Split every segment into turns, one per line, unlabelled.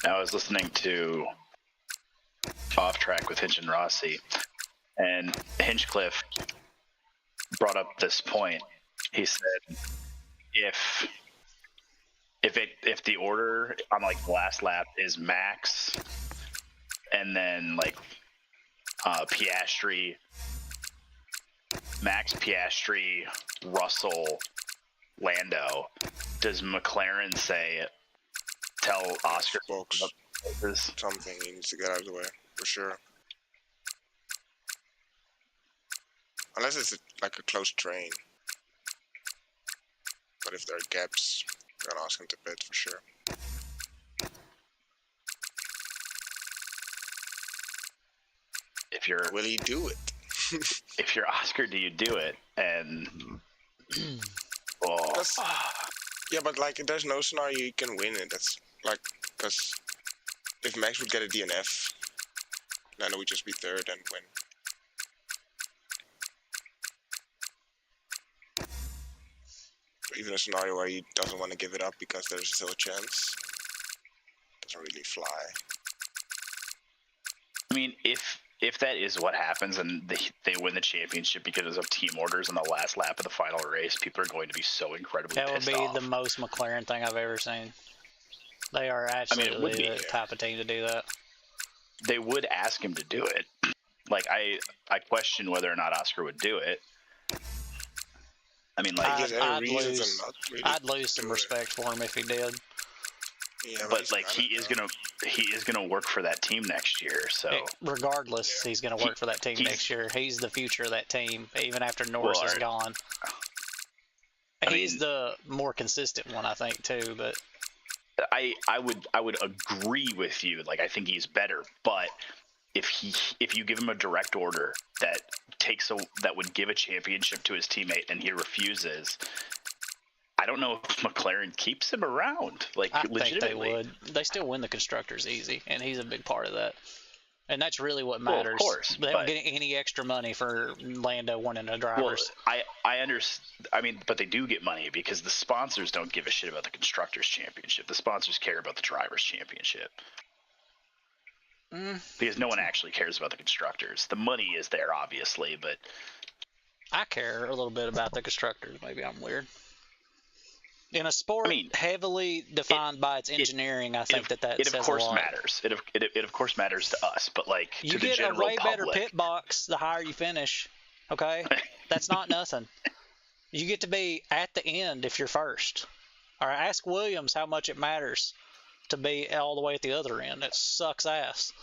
I was listening to Off Track with Hinch and Rossi, and Hinchcliffe brought up this point. He said, if the order on like the last lap is Max, and then like Piastri, Max, Piastri, Russell, Lando, does McLaren tell Oscar
something he needs to get out of the way for sure? Unless it's like a close train. But if there are gaps, I'm gonna ask him to pit for sure. Will he do it?
If you're Oscar, do you do it? And
yeah, but like there's no scenario you can win it. That's like because if Max would get a DNF, then would just be third and win. Or even a scenario where he doesn't want to give it up because there's still a chance. Doesn't really fly.
I mean, if that is what happens and they win the championship because of team orders in the last lap of the final race, people are going to be so incredibly pissed off.
That would be the most McLaren thing I've ever seen. They are absolutely the type of team to do that.
They would ask him to do it. Like, I question whether or not Oscar would do it. I mean, like,
I'd lose some respect for him if he did.
Yeah,
but like he is gonna work for that team next year. So
regardless, he's gonna work for that team next year. He's the future of that team, even after Norris is gone. He's the more consistent one, I think, too. But
I would agree with you. Like, I think he's better, but if you give him a direct order that would give a championship to his teammate and he refuses, I don't know if McLaren keeps him around. Like,
I
legitimately.
think they would. They still win the constructors easy, and he's a big part of that. And that's really what matters.
Well, of course,
they don't get any extra money for Lando winning the drivers.
Well, I understand. I mean, but they do get money because the sponsors don't give a shit about the constructors championship. The sponsors care about the drivers championship. Because no one actually cares about the constructors. The money is there, obviously, but
I care a little bit about the constructors. Maybe I'm weird. In a sport heavily defined by its engineering, I think that
it of course matters. It of course matters to us, but like to the general public,
you get a way better pit box the higher you finish. Okay, that's not nothing. You get to be at the end if you're first. All right, ask Williams how much it matters to be all the way at the other end. It sucks ass.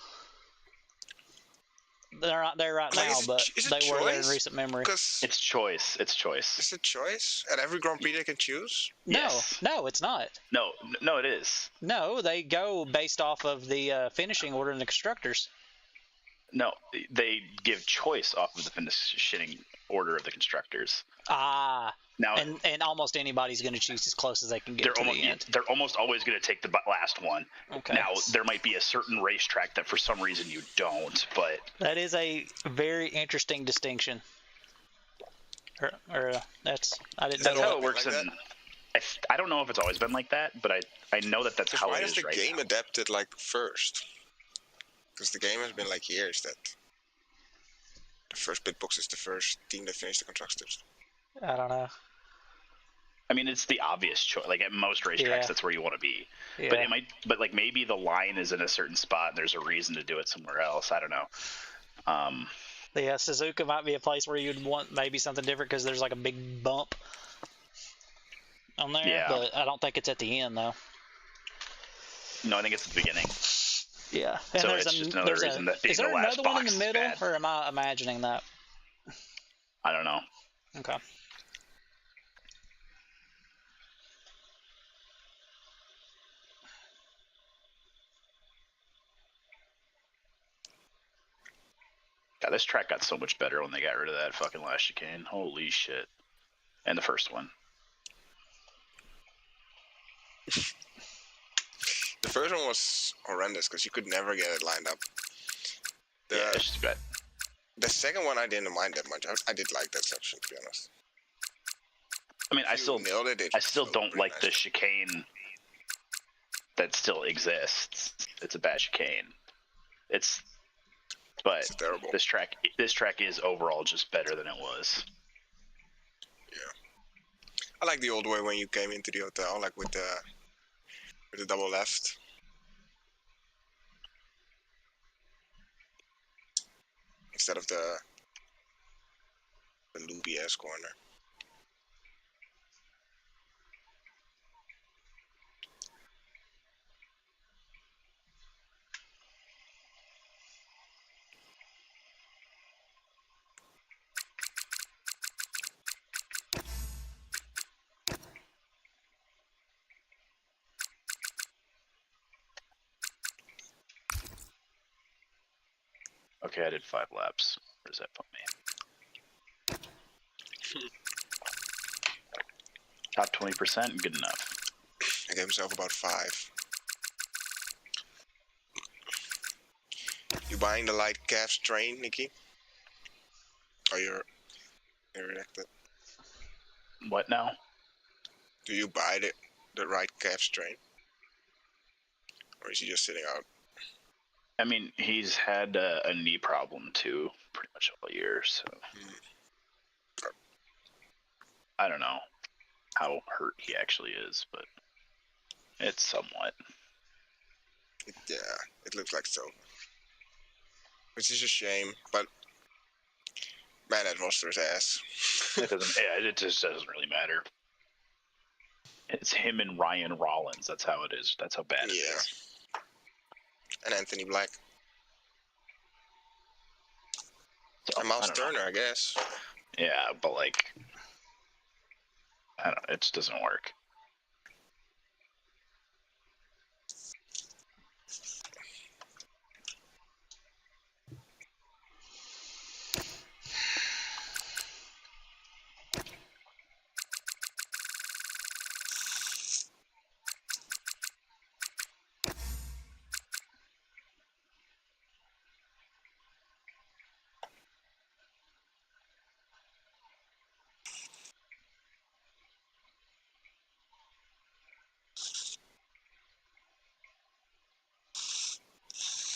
They're not there right now, but they were there in recent memory.
It's choice. It's choice.
Is it choice? At every Grand Prix they can choose?
No, it's not.
No, it is.
No, they go based off of the finishing order in the constructors.
No, they give choice off of the finishing order of the constructors.
Now, and almost anybody's going to choose as close as they can get to the end.
They're almost always going to take the last one.
Okay.
Now, there might be a certain racetrack that for some reason you don't, but
that is a very interesting distinction. That's how
it works. I don't know if it's always been like that, but I know that's how it is right now.
Why has the game adapted like first? Because the game has been like years that the first pit box is the first team that finished the constructors.
I don't know.
I mean, it's the obvious choice. Like at most racetracks, that's where you want to be.
Yeah.
But but like maybe the line is in a certain spot and there's a reason to do it somewhere else. I don't know.
Yeah, Suzuka might be a place where you'd want maybe something different because there's like a big bump on there.
Yeah.
But I don't think it's at the end though.
No, I think it's at the beginning.
Yeah. And
so it's just another reason that being
is there
the last
another one in
box
the middle,
is bad.
or am I imagining that?
I don't know.
Okay.
God, this track got so much better when they got rid of that fucking last chicane. Holy shit. And the first one.
The first one was horrendous because you could never get it lined up.
Yeah, it's just bad.
The second one I didn't mind that much. I did like that section, to be honest.
I mean, I still don't like the chicane that still exists. It's a bad chicane. But
It's terrible.
this track is overall just better than it was.
Yeah. I like the old way when you came into the hotel, like with the double left. Instead of the loopy ass corner.
Okay, I did 5 laps. Where does that put me? Top 20%, good enough.
I gave myself about 5. You buying the light calf strain, Nikki? Or you're erected?
What now?
Do you buy the right calf strain? Or is he just sitting out?
I mean, he's had a knee problem too, pretty much all year. So I don't know how hurt he actually is, but it's somewhat.
Yeah, it looks like so. Which is a shame, but man, that roster's ass.
It doesn't. Yeah, it just doesn't really matter. It's him and Ryan Rollins. That's how it is. That's how bad it is.
And Anthony Black.
So,
and Miles Turner, I guess.
Yeah, but like, I don't know. It just doesn't work.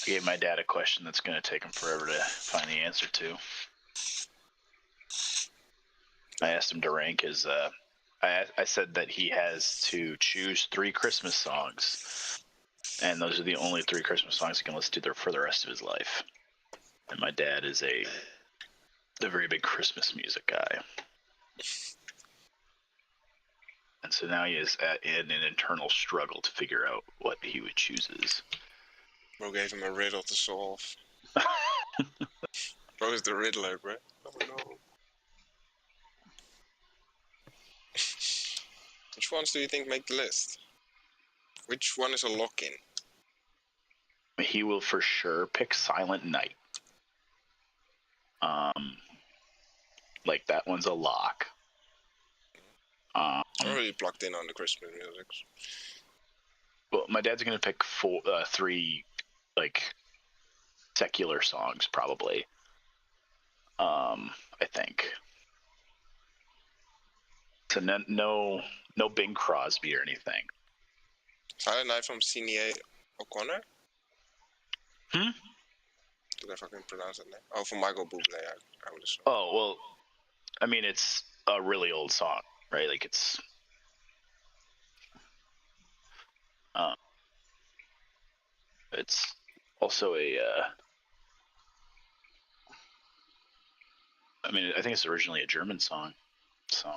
I gave my dad a question that's going to take him forever to find the answer to. I asked him to rank his. I said that he has to choose 3 Christmas songs, and those are the only 3 Christmas songs he can listen to for the rest of his life. And my dad is a very big Christmas music guy, and so now he is in an internal struggle to figure out what he would chooses.
Bro gave him a riddle to solve. Bro is the Riddler, bro. Oh no. Which ones do you think make the list? Which one is a lock-in?
He will for sure pick Silent Night. Like that one's a lock.
I'm really plugged in on the Christmas music.
Well, my dad's gonna pick 3 like secular songs probably. I think. So no Bing Crosby or anything.
Silent Night from Sinead O'Connor?
Hmm?
Did I fucking pronounce that name? Oh, from Michael Bublé, I would assume.
Oh, well, I mean, it's a really old song, right? Like, it's... it's also a... I mean, I think it's originally a German song, so...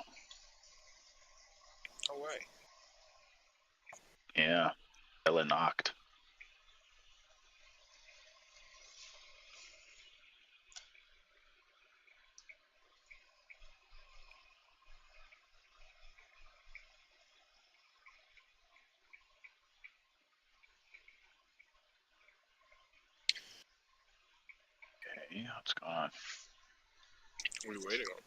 No way.
Yeah. Ella Nacht. Okay, what's going on?
What are you waiting on?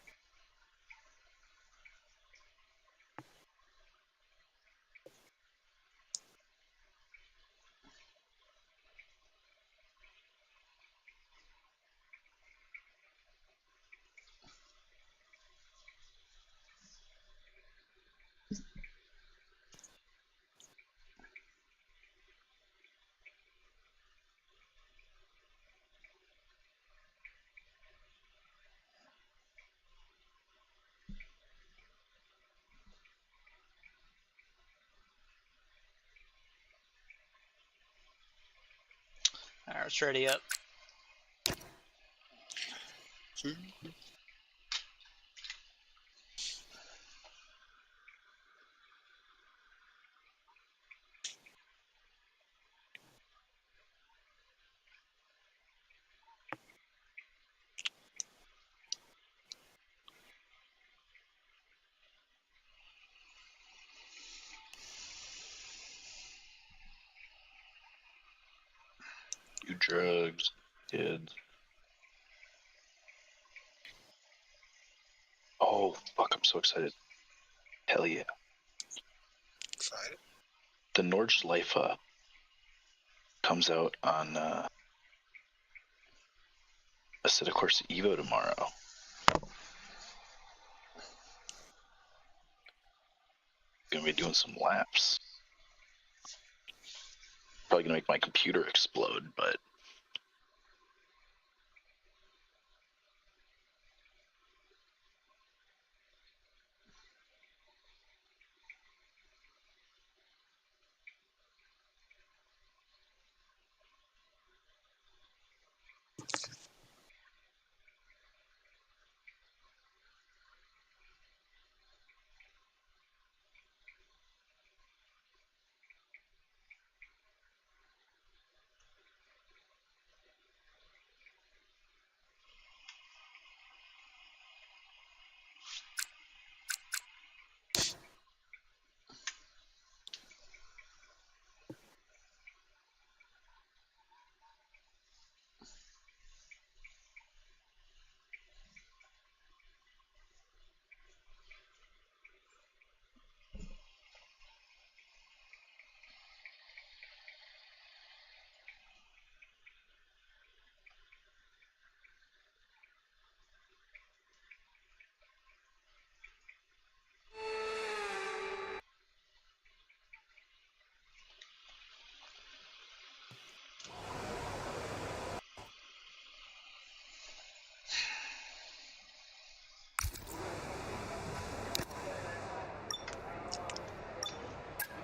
Alright, let's ready up.
You drugs, kids. Oh, fuck, I'm so excited. Hell yeah.
Excited?
The Nordschleife comes out on Assetto Corsa Evo tomorrow. Gonna be doing some laps. Probably gonna make my computer explode, but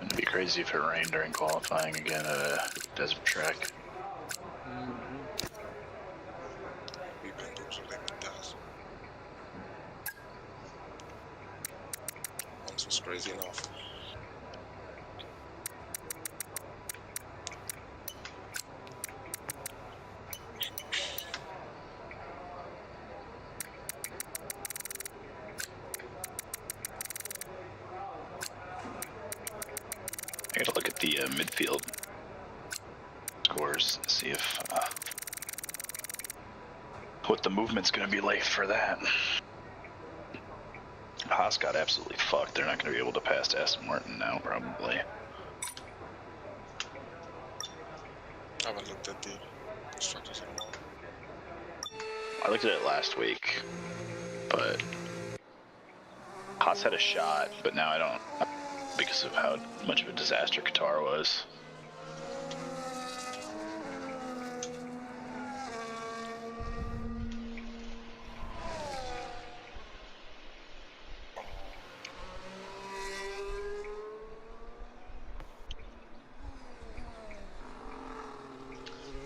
it'd be crazy if it rained during qualifying again at a desert track.
We've been doing something like that. Once was crazy enough.
I gotta look at the midfield scores, see if what the movement's gonna be like for that. Haas got absolutely fucked. They're not gonna be able to pass Aston Martin now, probably.
I haven't looked at the instructors anymore.
I looked at it last week, but Haas had a shot, but now I don't, because of how much of a disaster Qatar was.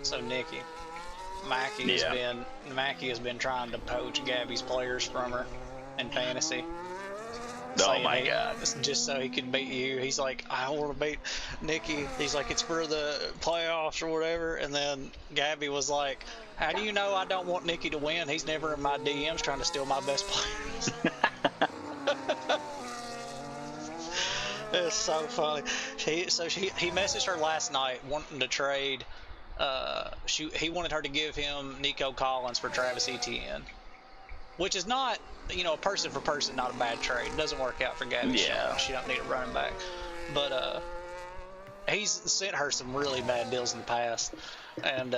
So Nikki, Mackie has been trying to poach Gabby's players from her in fantasy.
Oh my god.
Just so he could beat you. He's like, I don't want to beat Nikki. He's like, it's for the playoffs or whatever. And then Gabby was like, how do you know I don't want Nikki to win? He's never in my DMs trying to steal my best players. It's so funny. He messaged her last night wanting to trade. He wanted her to give him Nico Collins for Travis Etienne, which is not, a person for person, not a bad trade. It doesn't work out for Gabby.
Yeah.
She don't need a running back. But he's sent her some really bad deals in the past, and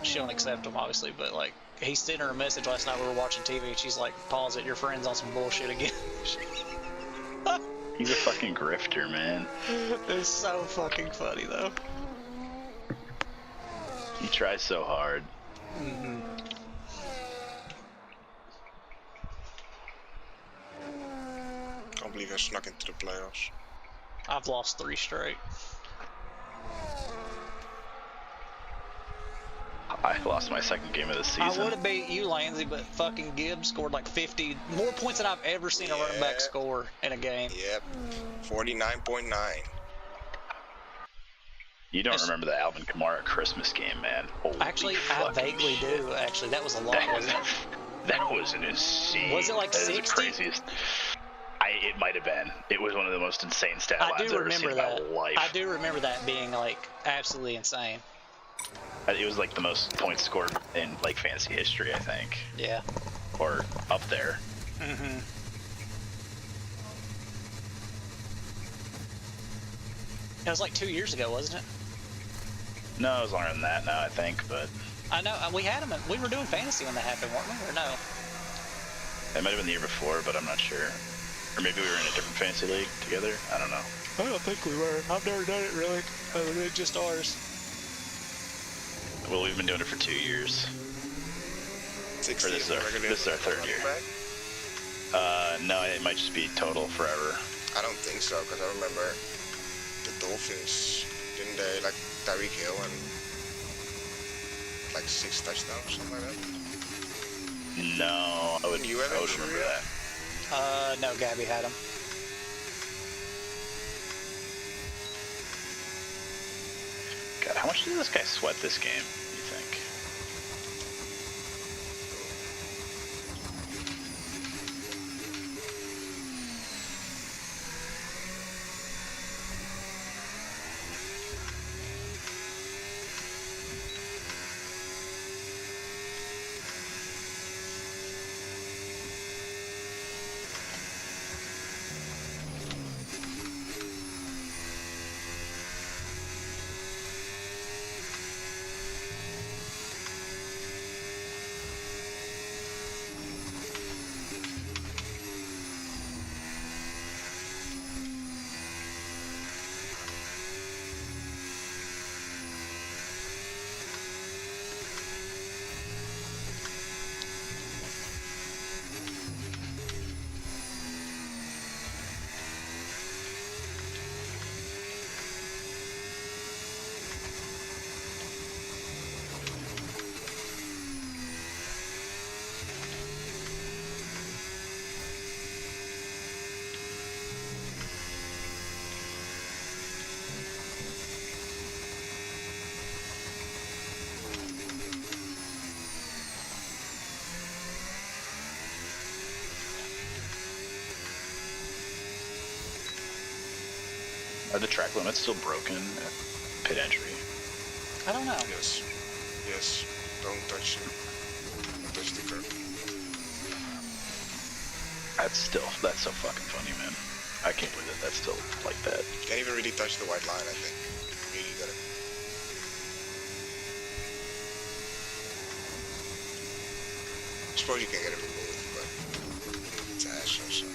she don't accept them, obviously. But like, he sent her a message last night. We were watching TV, and she's like, "Pause it. Your friend's on some bullshit again."
He's a fucking grifter, man.
It's so fucking funny though.
He tries so hard.
Mm-hmm.
Can't believe I snuck into the playoffs.
I've lost 3 straight.
I lost my second game of the season.
I would have beat you, Lansy, but fucking Gibbs scored like 50 more points than I've ever seen a running back score in a game.
Yep. 49.9.
You don't remember the Alvin Kamara Christmas game, man? Holy
actually, I vaguely
shit.
do. Actually, that was a lot, wasn't it?
That was an insane.
Was it like
that
60?
Is the craziest. It might have been. It was one of the most insane stat lines
I do
I've ever seen
remember that.
in my life.
I do remember that being like absolutely insane.
It was like the most points scored in like fantasy history, I think.
Yeah.
Or up there.
Mm-hmm. It was like 2 years ago, wasn't it?
No, it was longer than that now, I think, but
I know we had them. We were doing fantasy when that happened, weren't we? Or no?
it might have been the year before, but I'm not sure. Or maybe we were in a different fantasy league together. I don't know.
I don't think we were. I've never done it really. Other than just ours.
Well, we've been doing it for 2 years.
60
This is our third year.
Back?
No, it might just be total forever.
I don't think so, because I remember the Dolphins, didn't they, like, Tyreek Hill and like 6 touchdowns or something like that?
No, I would,
You have
I would
it,
remember
Sharia?
that.
No, Gabby had them.
God, how much did this guy sweat this game, you think? Are the track limits still broken at pit entry?
I don't know.
Yes. Yes. Don't touch it. Don't touch the curb.
That's so fucking funny, man. I can't believe that's still like that.
Can't even really touch the white line, I think. Really gotta. I suppose you can get it removed, but it's ass also.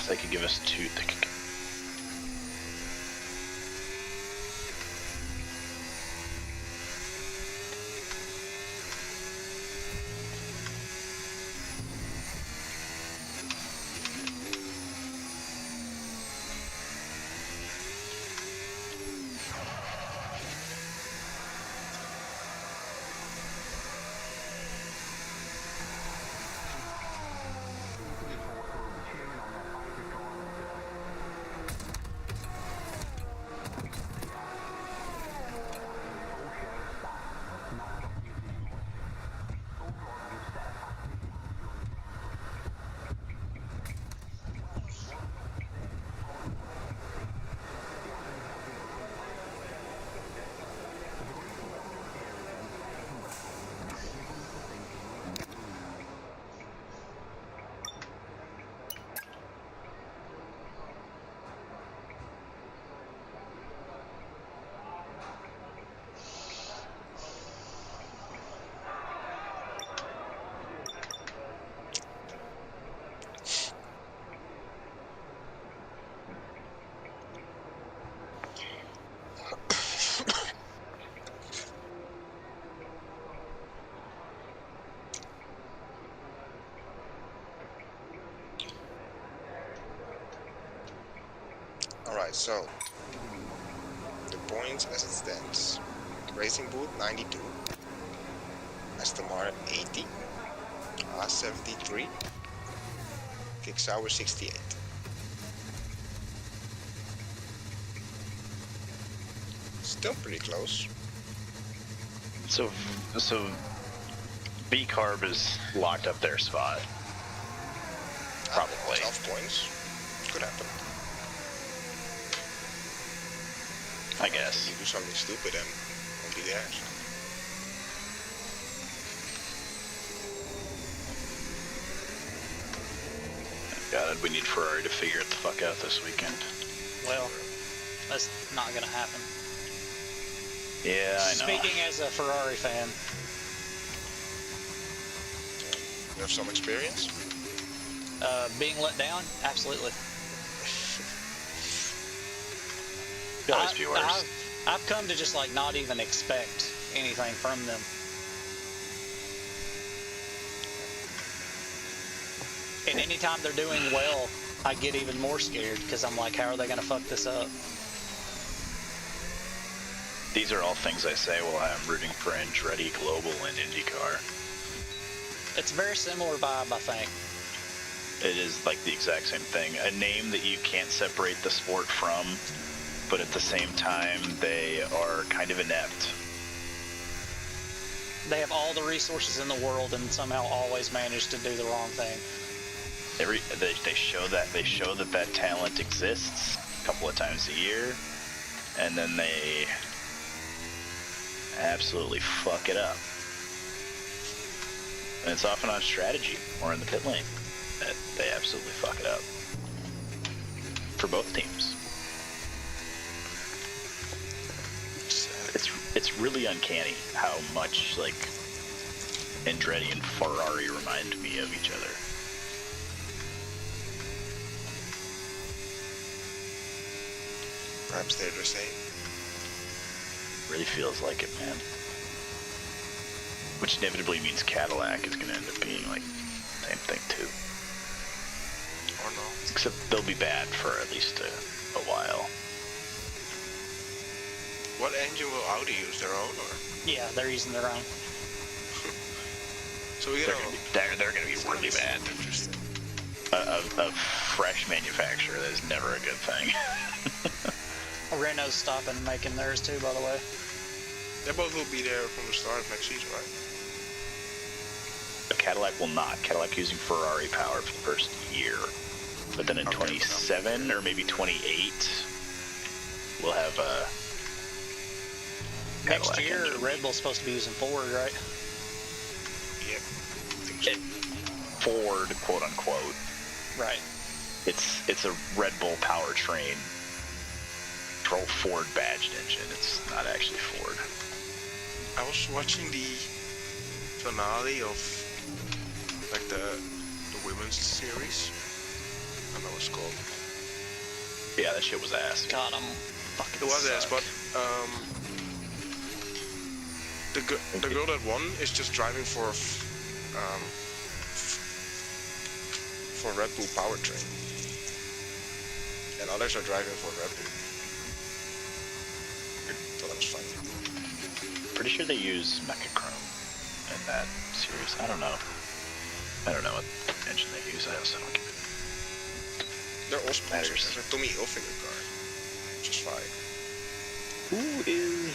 They could give us two. They could.
Alright, so the points as it stands. Racing Boot 92, Aston Martin 80, Haas 73, Kick Sauer 68. Still pretty close.
So B Carb is locked up their spot. Probably.
12 points. Could happen.
I guess.
You do something stupid and won't be there. So.
God, we need Ferrari to figure it the fuck out this weekend.
Well, that's not going to happen.
Yeah, I know.
Speaking as a Ferrari fan.
You have some experience?
Being let down? Absolutely.
Could always be worse.
I've come to just like not even expect anything from them. And anytime they're doing well, I get even more scared because I'm like, how are they going to fuck this up?
These are all things I say while I'm rooting for Andretti Global and IndyCar.
It's a very similar vibe, I think.
It is like the exact same thing. A name that you can't separate the sport from, but at the same time, they are kind of inept.
They have all the resources in the world and somehow always manage to do the wrong thing.
They show that talent exists a couple of times a year, and then they absolutely fuck it up. And it's often on strategy or in the pit lane that they absolutely fuck it up. For both teams. It's really uncanny how much like Andretti and Ferrari remind me of each other.
Perhaps they're the same.
Really feels like it, man. Which inevitably means Cadillac is going to end up being like same thing too.
Or no.
Except they'll be bad for at least a while.
What engine will Audi use? Their own or?
Yeah, they're using their own.
So we get
they're going to be really bad.
Interesting.
A fresh manufacturer, that is never a good thing.
Renault's stopping making theirs too, by the way.
They both will be there from the start of next season, right?
But Cadillac will not. Cadillac using Ferrari power for the first year. But then in 27 or maybe 28, we'll have
Next
Cadillac
year,
engine.
Red Bull's supposed to be using Ford, right?
Yep.
Ford, quote unquote.
Right.
It's a Red Bull powertrain. Ford badged engine. It's not actually Ford.
I was watching the finale of like the women's series, I don't know what it's called.
Yeah, that shit was ass.
God, I'm fucking.
It was ass,
suck.
but the girl that won is just driving for Red Bull powertrain, and others are driving for Red Bull. I thought that was funny.
Pretty sure they use Mechachrome in that series. I don't know what engine they use. I also don't give it.
They're all sponsors.
Matters.
There's a Tommy Hilfiger car, which is fine.
Who is?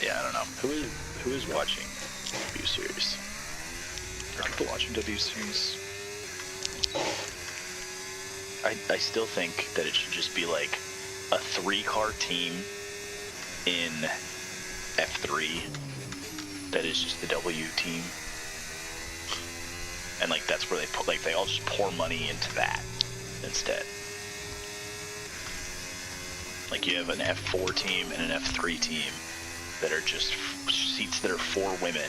Yeah, I don't know. Who is watching W series? Are people watching W series? I still think that it should just be like a 3-car team in F3 that is just the W team. And like that's where they put, like they all just pour money into that instead. Like you have an F4 team and an F3 team that are just seats that are for women,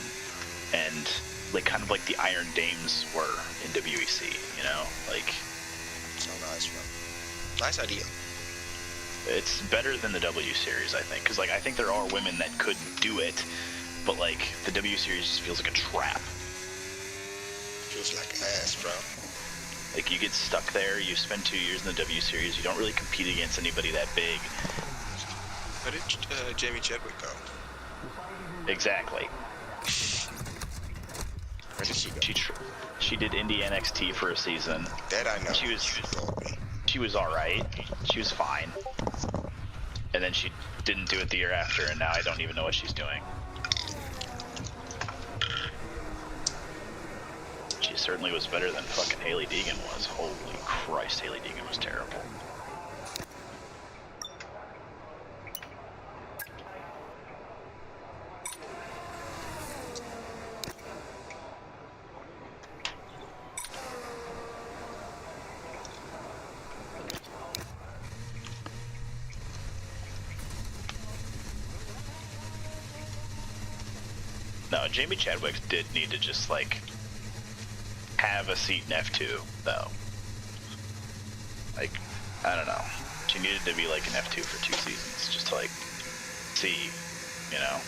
and like kind of like the Iron Dames were in WEC, you know? Like,
So nice, man. Nice idea.
it's better than the W series, I think, because like I think there are women that could do it, but like the W series just feels like a trap.
Feels like ass, bro.
Like you get stuck there, you spend 2 years in the W series, you don't really compete against anybody that big.
Where did Jamie Chadwick go?
Exactly.
Where did she go?
She did Indie NXT for a season.
That I know.
She was all right. She was fine. And then she didn't do it the year after, and now I don't even know what she's doing. She certainly was better than fucking Hailie Deegan was. Holy Christ, Hailie Deegan was terrible. No, Jamie Chadwick did need to just, like, have a seat in F2, though. Like, I don't know. She needed to be, like, in F2 for 2 seasons, just to, like, see, you know?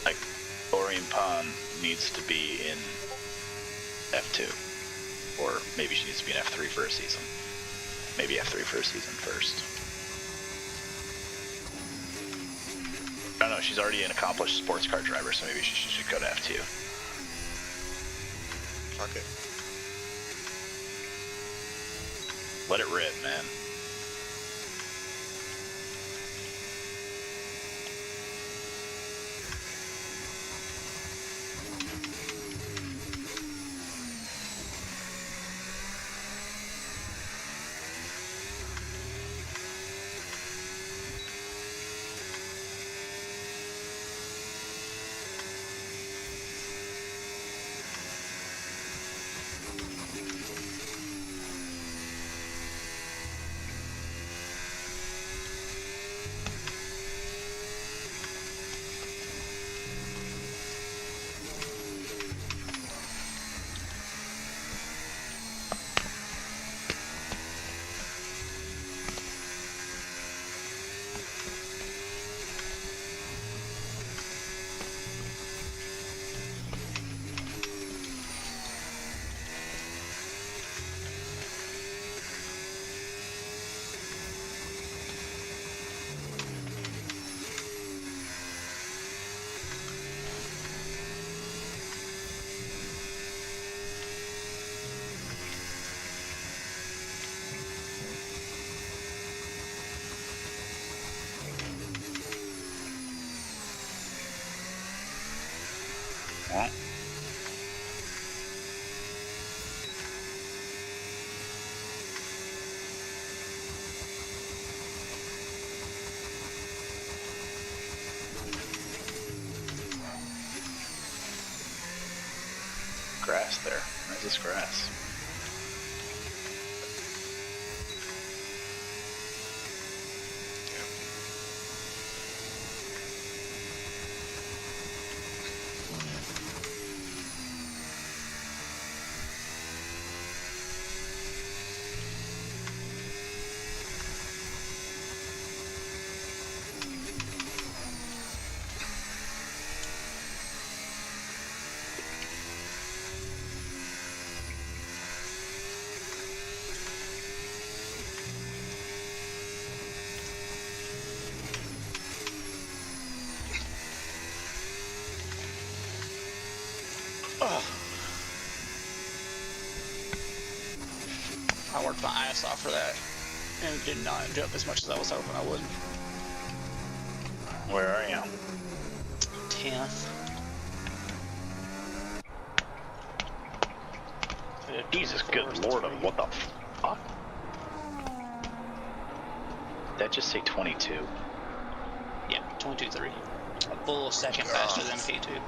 Like, Orion Pond needs to be in F2. Or maybe she needs to be in F3 for a season. Maybe F3 for a season first. I don't know, she's already an accomplished sports car driver, so maybe she should go to F2.
Fuck it.
Let it rip, man. Well, grass there. Where's this grass?
Ugh. I worked my ass off for that, and it did not jump as much as I was hoping I would.
Where are you?
10th.
Jesus, good lord, what the fuck? Did that just say 22?
Yeah, 22.3. A full second faster than P2.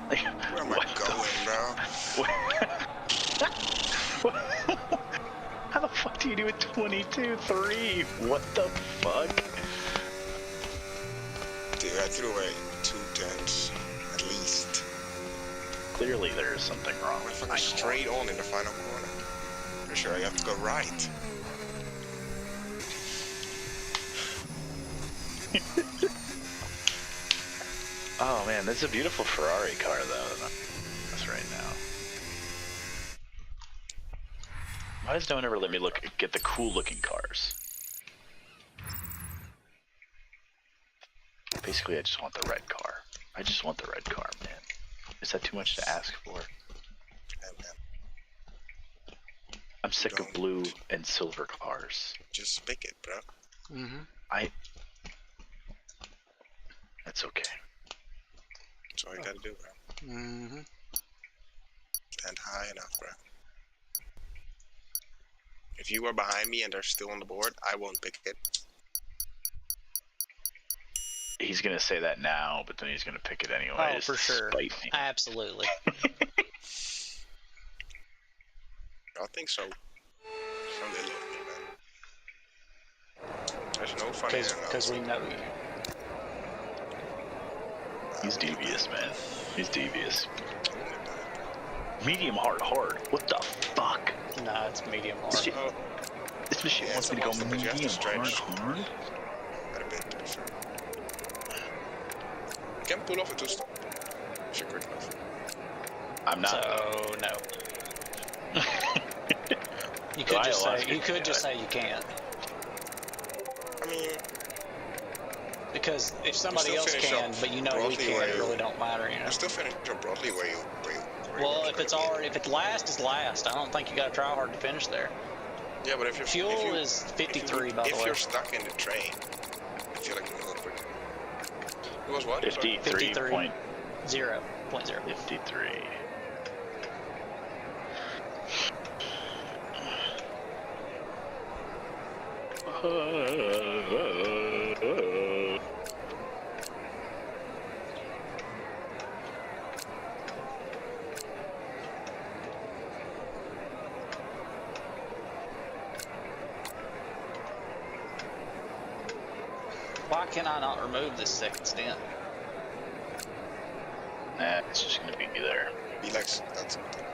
Where am I going, bro?
How the fuck do you do a 22.3? What the fuck?
Dude, I threw away 2 10s, at least.
Clearly there is something wrong.
What if I go straight on in the final corner? For sure, I have to go right.
Oh man, this is a beautiful Ferrari car though. That's right now. Why does no one ever let me get the cool looking cars? Basically, I just want the red car. I just want the red car, man. Is that too much to ask for?
Yeah, man.
I'm sick of blue and silver cars.
Just pick it, bro.
That's okay.
That's all you gotta do, bro. Stand high enough, bro. If you are behind me and they're still on the board, I won't pick it.
He's gonna say that now, but then he's gonna pick it anyway.
Oh, for sure.
Spite me.
Absolutely.
I think so. So they love me, man. There's no fun here now.
Because we know you.
He's devious, man. He's devious. Medium hard. What the fuck?
Nah, it's medium hard.
This machine wants me to go medium hard.
Quite a bit, to be fair. You can pull off a 2-stop. If you're quick enough.
I'm not.
So, no. You could just say you can't.
I mean,
because if somebody else can, but you know we can, it really don't matter, you know.
You still finish up broadly where you
well, if it's last is last. I don't think you gotta try hard to finish there.
Yeah, but if you're
fuel is 53 by the way.
If you're stuck in the train, I feel like you're a little quicker. It was what?
53.0.
0.0.
53.
Why can I not remove this second stint?
Nah, it's just gonna be there.
Be like that's something.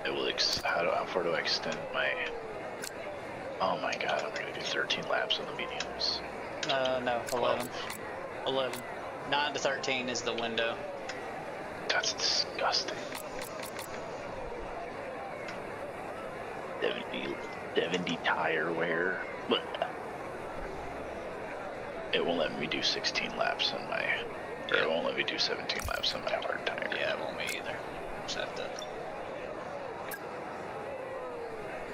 It will how far do I extend my... Oh my god, I'm gonna do 13 laps on the mediums.
No, 11. 11. 9 to 13 is the window.
That's disgusting. 70 tire wear. Look. It won't let me do 16 laps on my... Or it won't let me do 17 laps on my hard tire.
Yeah, it won't me either. Just have to...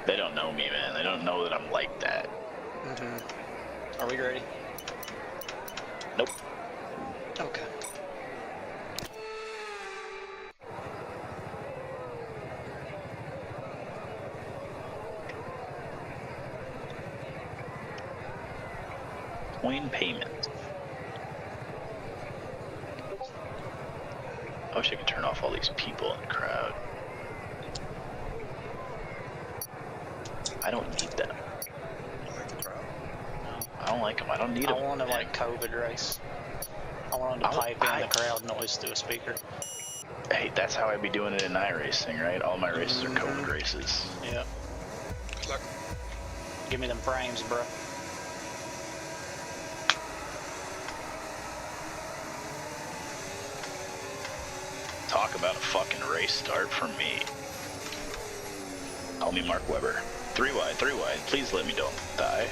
They don't know me, man. They don't know that I'm like that.
Are we ready?
Nope.
Okay.
Coin payment. I wish I could turn off all these people in the crowd. I don't need them.
You like the crowd?
I don't like them. I don't need them.
I want to like COVID race. I want them to pipe in the crowd noise through a speaker.
Hey, that's how I'd be doing it in iRacing, right? All my races are COVID races.
Yeah.
Good luck.
Give me them frames, bro.
Talk about a fucking race start for me. Call me Mark Webber. 3 wide. Please let me don't die.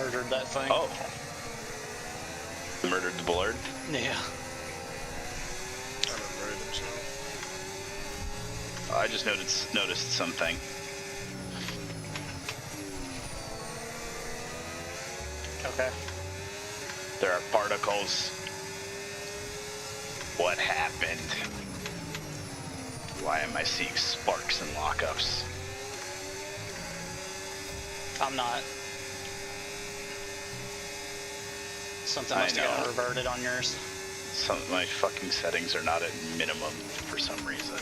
murdered that thing.
Oh. Murdered the bullard?
Yeah.
I don't murder himself.
I just noticed something.
Okay.
There are particles. What happened? Why am I seeing sparks and lockups?
I'm not. Something must have gotten reverted on yours.
Some of my fucking settings are not at minimum for some reason.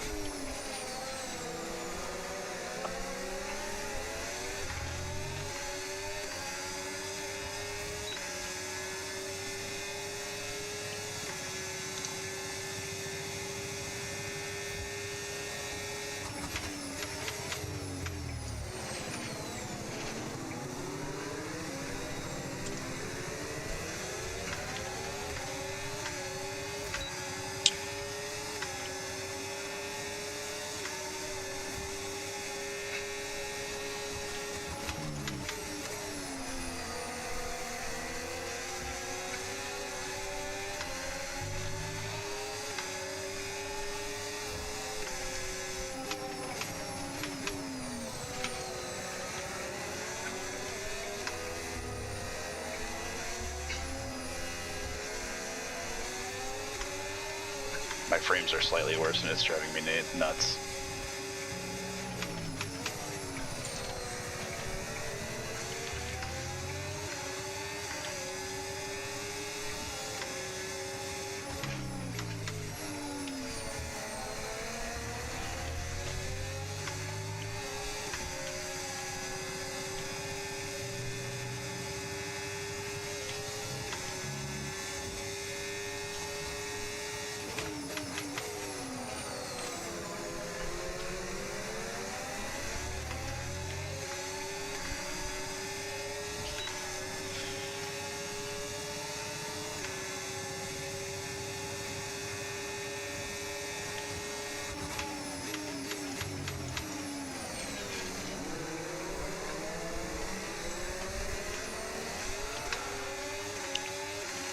My frames are slightly worse and it's driving me nuts.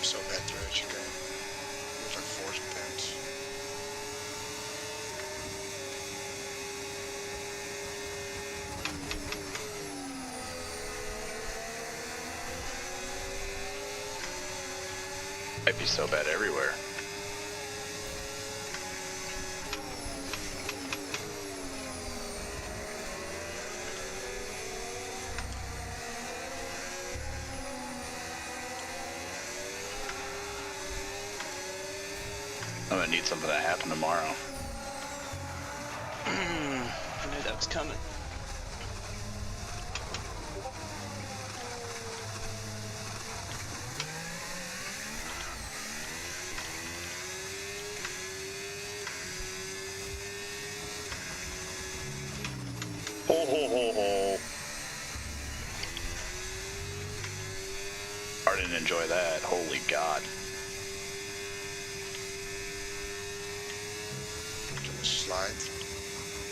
So bad direction game. Looks like force pants.
Might be so bad everywhere. I'm gonna need something to happen tomorrow.
I knew that was coming.
Ho ho ho ho. I didn't enjoy that. Holy God.
Slide.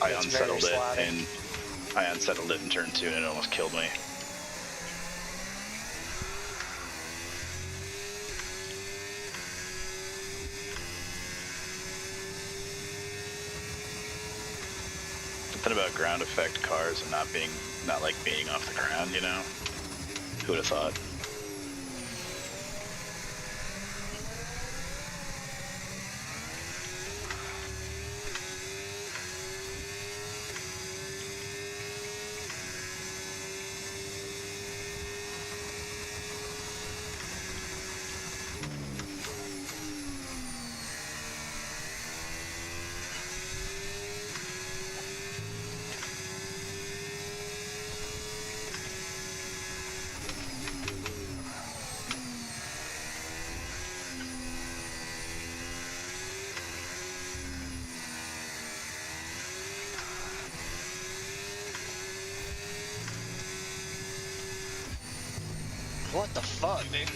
I
It's
unsettled
very
it
sliding.
in turn 2 and it almost killed me. Something about ground effect cars and not like being off the ground, you know? Who would have thought?
What the fuck, dude?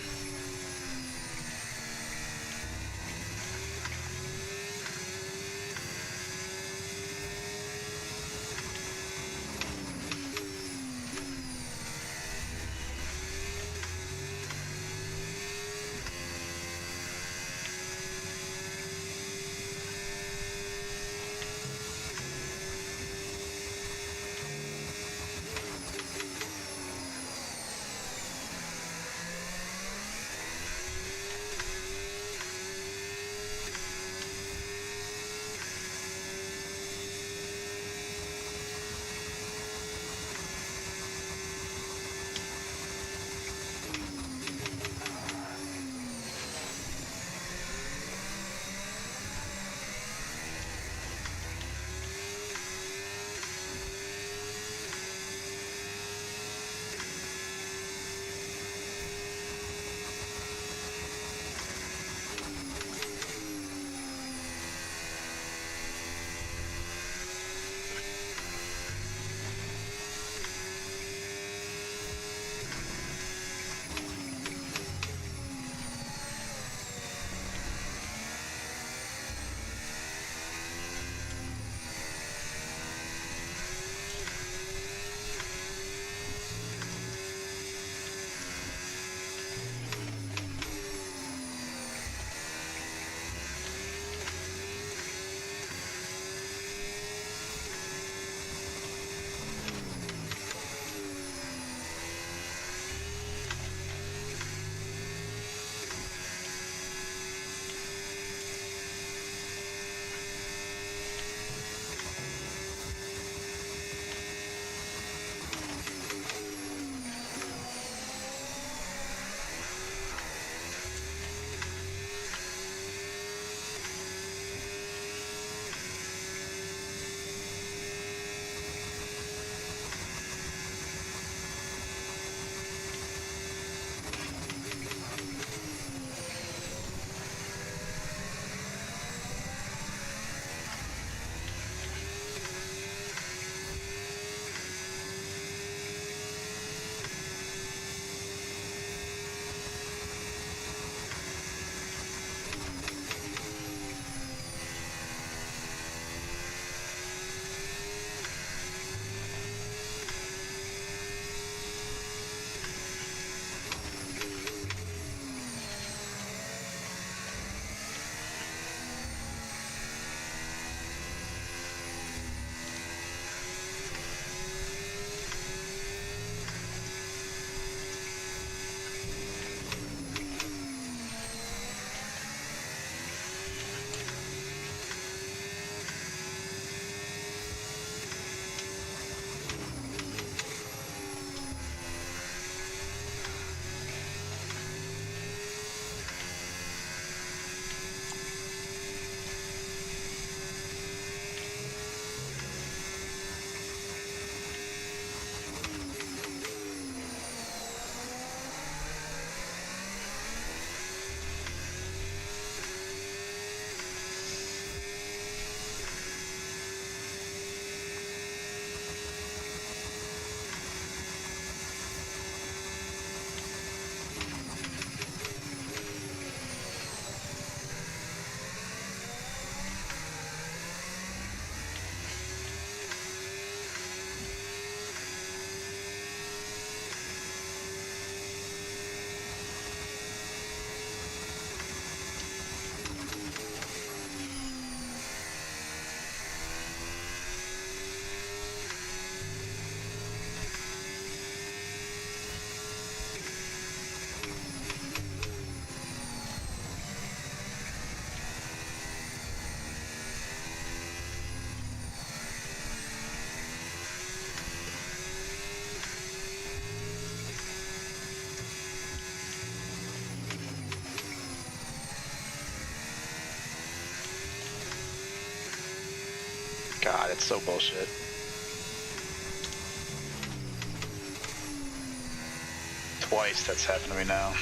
God, it's so bullshit. Twice that's happened to me now.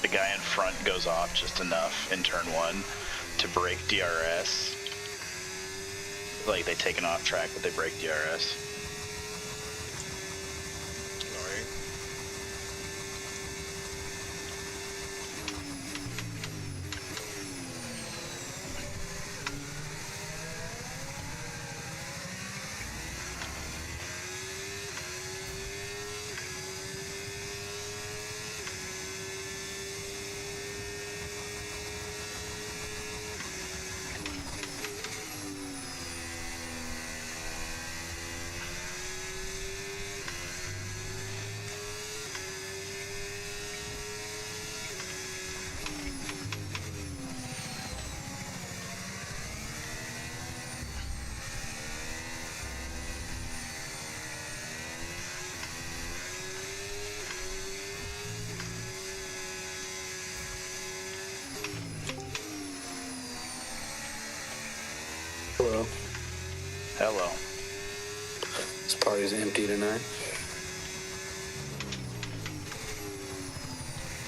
The guy in front goes off just enough in turn 1 to break DRS. Like, they take an off track, but they break DRS.
Annoying.
Hello.
Hello.
This party's empty tonight.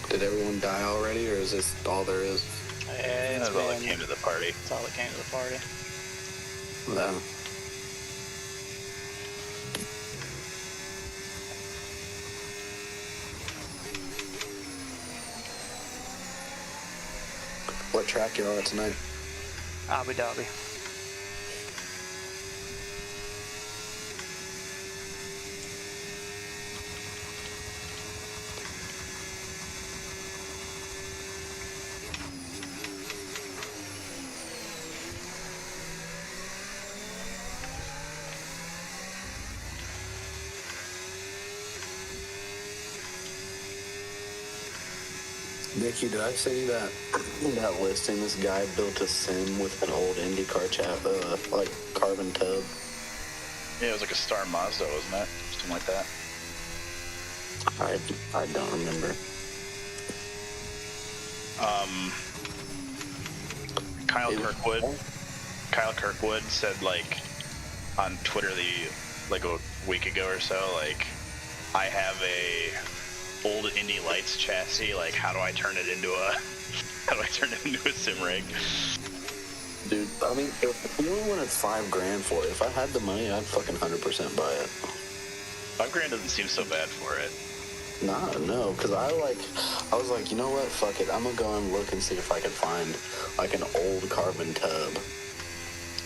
Did everyone die already, or is this all there is?
Yeah,
That's all that came to the party.
That's all that came to the party.
No. What track you on tonight?
Abu Dhabi.
Nikki, did I say that that listing? This guy built a sim with an old IndyCar like carbon tub.
Yeah, it was like a Star Mazda, wasn't it? Something like that.
I don't remember.
Kyle Kirkwood said, like, on Twitter like a week ago or so, like, I have a old Indy Lights chassis, like, how do I turn it into a sim rig?
Dude, I mean, if you only wanted $5,000 for it, if I had the money, I'd fucking 100% buy it.
$5,000 doesn't seem so bad for it.
Nah, no, because I was like, you know what, fuck it, I'm gonna go and look and see if I can find, like, an old carbon tub,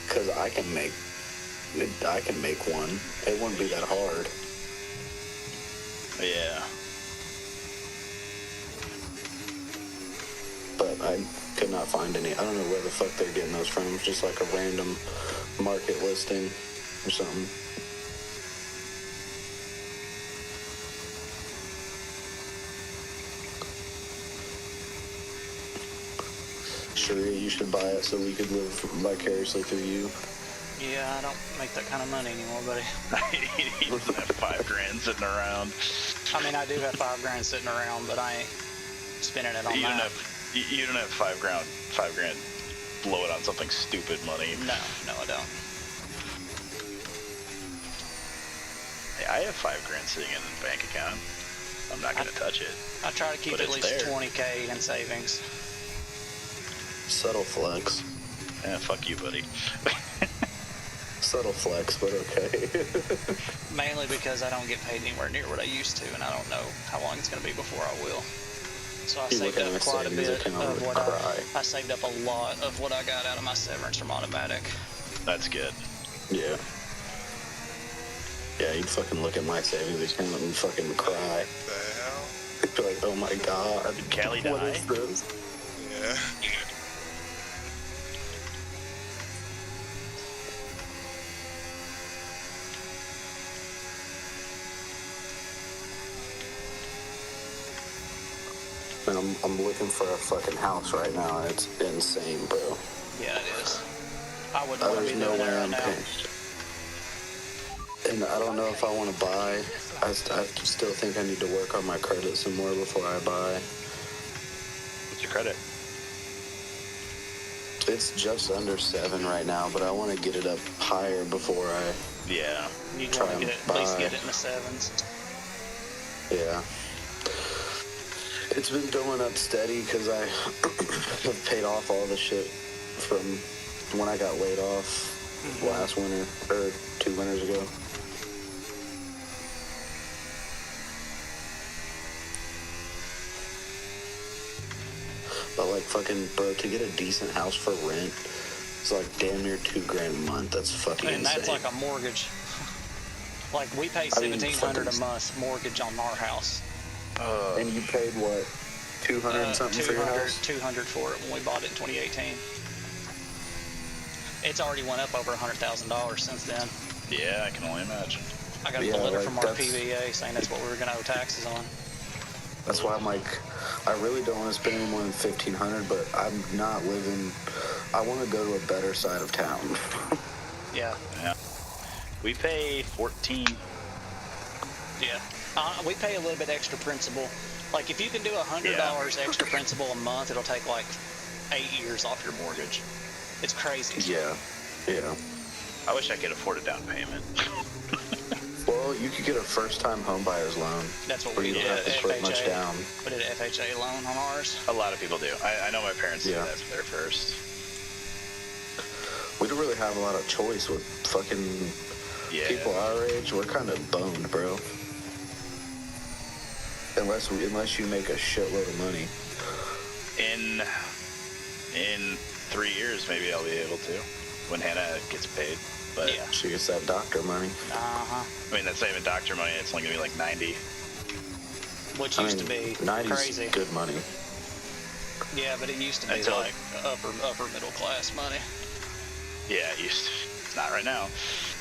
because I can make one. It wouldn't be that hard.
Yeah.
But I could not find any. I don't know where the fuck they're getting those from. It's just like a random market listing or something. Sure, you should buy it so we could live vicariously through you.
Yeah, I don't make that kind of money anymore, buddy.
He doesn't have $5,000 sitting around.
I mean, I do have $5,000 sitting around, but I ain't spending it on that.
You don't have $5,000. Blow it on something stupid money.
No, I don't.
Hey, I have $5,000 sitting in the bank account. I'm not gonna touch it.
I try to keep
But
at
it's
least
there.
$20,000 in savings.
Subtle flex.
Yeah, fuck you, buddy.
Subtle flex, but okay.
Mainly because I don't get paid anywhere near what I used to, and I don't know how long it's going to be before I will. So I
You
saved
look at
up
my
quite a
savings
bit
account
of
and
what
cry.
I saved up a lot of what I got out of my severance from automatic.
That's good.
Yeah. Yeah, you'd fucking look at my savings account and fucking cry.
The hell?
You'd be like, oh my god.
Did Callie
What
die?
is this?
Yeah.
And I'm looking for a fucking house right now, and it's insane, bro.
Yeah, it is. I wouldn't want to
There's
be
no
living
way
there right
I'm
now.
paying. And I don't know if I want to buy. I still think I need to work on my credit some more before I buy.
What's your credit?
It's just under 7 right now, but I want to get it up higher before I
Yeah.
You'd
try
want to
and
at
buy.
least get it in the 7s.
Yeah. It's been going up steady because I have paid off all the shit from when I got laid off last winter, or 2 winters ago. But like fucking, bro, to get a decent house for rent, it's like damn near $2,000 a month. That's fucking
And
insane.
that's like a mortgage. Like we pay $1,700 a month mortgage on our house.
And you paid what, 200 and something for your house?
200 for it when we bought it in 2018. It's already went up over $100,000 since then.
Yeah, I can only imagine.
I got a letter from our PVA saying that's what we were going to owe taxes on.
That's why I'm like, I really don't want to spend any more than $1,500, but I'm not living. I want to go to a better side of town.
Yeah.
Yeah. We pay 14.
Yeah. We pay a little bit extra principal. Like if you can do $100 extra principal a month, it'll take like 8 years off your mortgage. It's crazy.
Yeah. Yeah.
I wish I could afford a down payment.
Well, you could get a first-time home buyer's loan.
That's what
where
we
you
did.
don't have to put much down.
We did an FHA loan on ours.
A lot of people do. I know my parents did
Yeah.
that for their first.
We don't really have a lot of choice with fucking people our age. We're kind of boned, bro. Unless you make a shitload of money.
In 3 years, maybe I'll be able to when Hannah gets paid. But
Yeah.
She gets that doctor money.
Uh-huh.
I mean, that's not even doctor money. It's only gonna be like 90.
Which
I
used
mean,
to be
90's
crazy.
good money.
Yeah, but it used to be
Until-
like upper middle class money.
Yeah, not right now.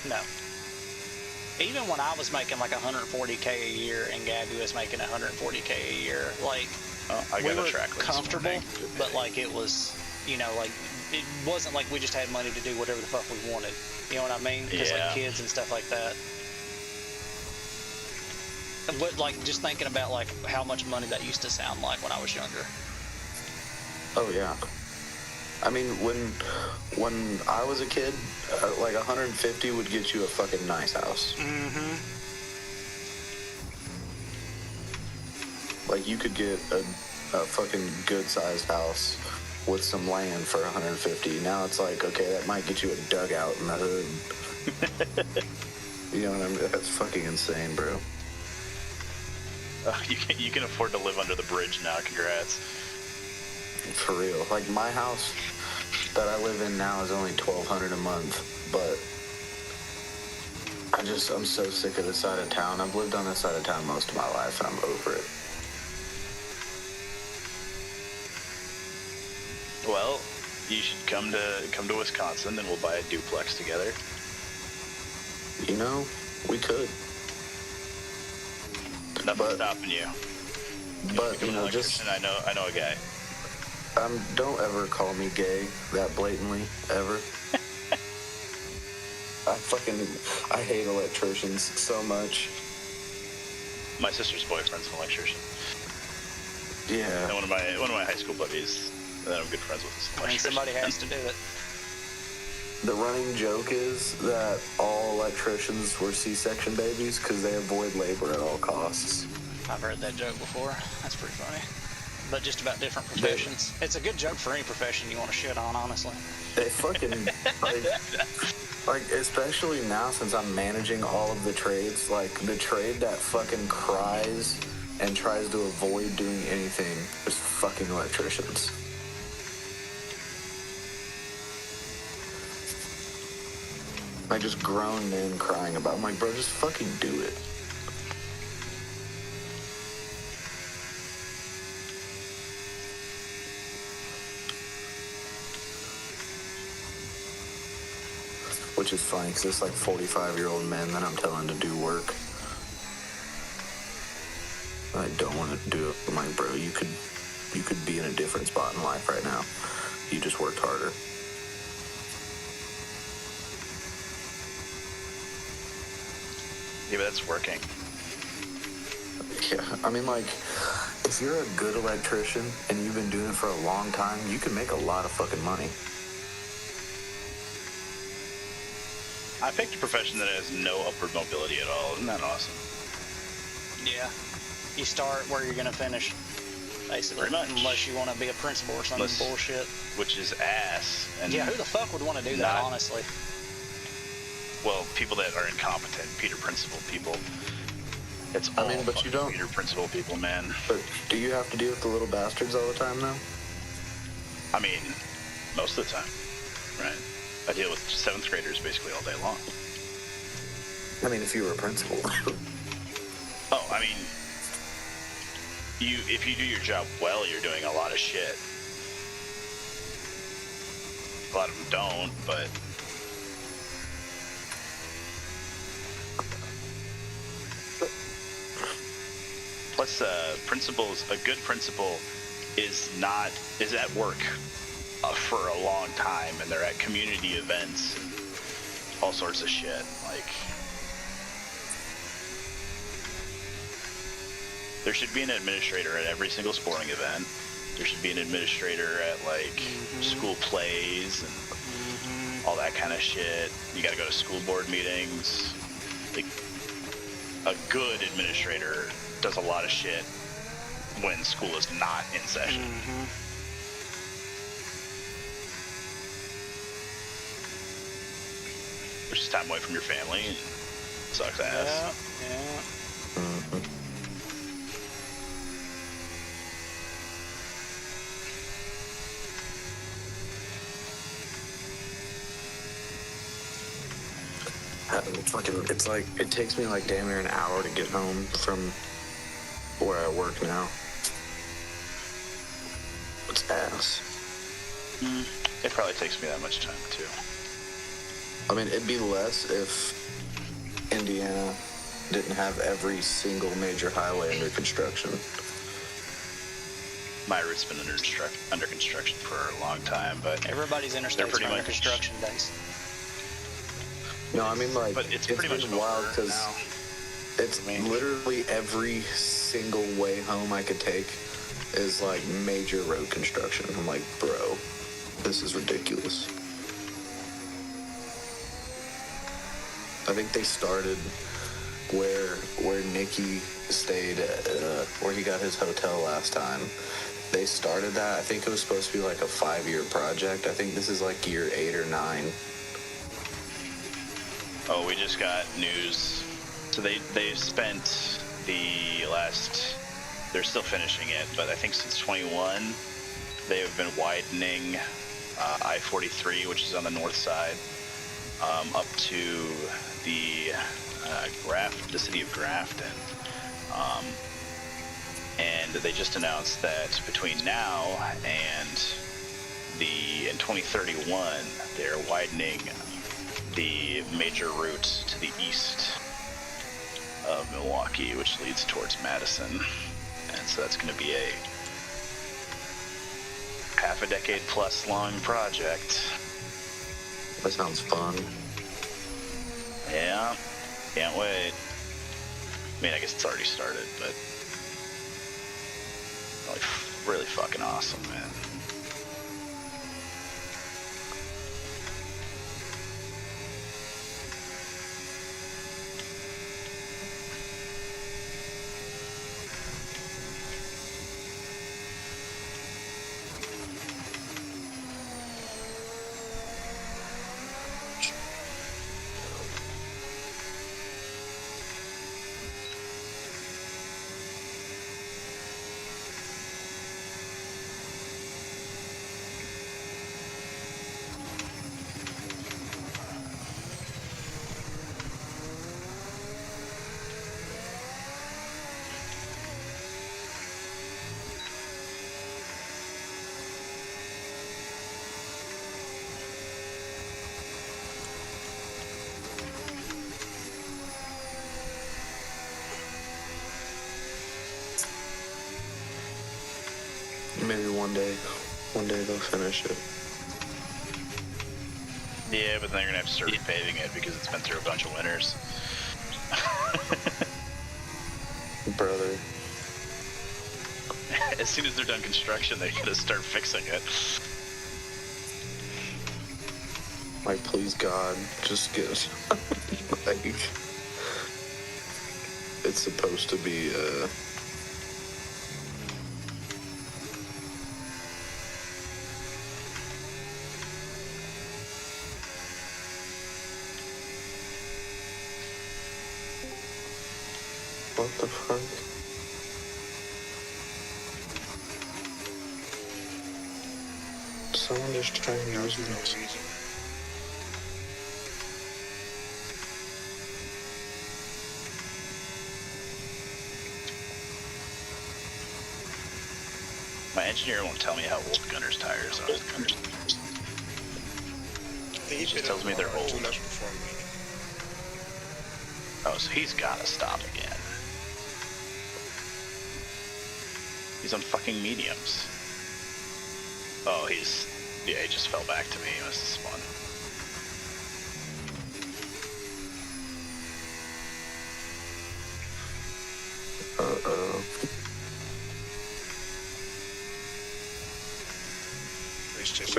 No. Even when I was making like $140K a year and Gabby was making $140K a year, like
Oh, I
we
got
were
a track list
comfortable,
morning.
but like it was, like it wasn't like we just had money to do whatever the fuck we wanted. You know what I mean? Because
Yeah.
like kids and stuff like that. But like just thinking about like how much money that used to sound like when I was younger.
Oh yeah. I mean, when I was a kid, like 150 would get you a fucking nice house.
Mm-hmm.
Like you could get a fucking good-sized house with some land for 150. Now it's like, okay, that might get you a dugout in the hood. You know what I mean? That's fucking insane, bro.
You can afford to live under the bridge now. Congrats.
For real. Like my house that I live in now is only $1,200 a month, but I'm so sick of this side of town. I've lived on this side of town most of my life, and I'm over it.
Well, you should come to Wisconsin, and we'll buy a duplex together.
You know, we could.
Nothing's stopping you.
But
Become an
just
electrician. I know a guy.
don't ever call me gay that blatantly ever. I hate electricians so much.
My sister's boyfriend's an electrician.
Yeah.
And one of my high school buddies that I'm good friends with is an
I mean,
electrician.
somebody has to do it.
The running joke is that all electricians were C-section babies because they avoid labor at all costs.
I've heard that joke before. That's pretty funny. But just about different professions. It's a good joke for any profession you want to shit on, honestly.
They fucking like especially now since I'm managing all of the trades, like the trade that fucking cries and tries to avoid doing anything is fucking electricians. Like just grown men crying about. I'm like, bro, just fucking do it. Which is funny because it's like 45-year-old men that I'm telling to do work. I don't want to do it. I'm like, bro, you could be in a different spot in life right now. You just worked harder.
Yeah, but that's working.
Yeah, I mean, like, if you're a good electrician and you've been doing it for a long time, you can make a lot of fucking money.
I picked a profession that has no upward mobility at all. Isn't that awesome?
Yeah. You start where you're gonna finish, basically.
Pretty much.
Unless you want to be a principal or some bullshit.
Which is ass. And
yeah, who the fuck would want to do that, honestly?
Well, people that are incompetent, Peter Principal people. It's all
but you don't.
Peter Principal people, man.
But do you have to deal with the little bastards all the time now?
I mean, most of the time, right? I deal with 7th graders basically all day long.
I mean, if you were a principal.
Oh, I mean, if you do your job well, you're doing a lot of shit. A lot of them don't, but plus, a good principal is at work for a long time, and they're at community events and all sorts of shit. Like, there should be an administrator at every single sporting event. There should be an administrator at, like, school plays and all that kind of shit. You gotta go to school board meetings. Like, a good administrator does a lot of shit when school is not in session. Which is time away from your family. And sucks ass.
Yeah.
It's like, it takes me like damn near an hour to get home from where I work now. It's ass.
It probably takes me that much time too.
I mean, it'd be less if Indiana didn't have every single major highway under construction.
My route's been under construction for a long time, but
everybody's interstates are under construction days.
No, I mean, like,
but it's pretty much
wild because
now.
it's literally every single way home I could take is like major road construction. I'm like, bro, this is ridiculous. I think they started where Nicky stayed, where he got his hotel last time. They started that. I think it was supposed to be like a 5-year project. I think this is like year 8 or 9.
Oh, we just got news. So they've spent they're still finishing it, but I think since 21, they have been widening I-43, which is on the north side, up to the city of Grafton. And they just announced that between now and in 2031, they're widening the major route to the east of Milwaukee, which leads towards Madison. And so that's going to be a half a decade plus long project.
That sounds fun.
Yeah, can't wait. I mean, I guess it's already started, but like, really fucking awesome, man.
Maybe one day they'll finish it.
Yeah, but then they're gonna have to start repaving it because it's been through a bunch of winters.
Brother.
As soon as they're done construction, they gotta start fixing it.
Like, please God, just get like, it's supposed to be what the fuck? Someone just trying to use me.
My engineer won't tell me how old Gunner's tires are.
He
just tells me they're old.
2 laps before me.
Oh, so he's gotta stop again. He's on fucking mediums. Oh, yeah, he just fell back to me. He must have spun.
Uh-oh.
It's just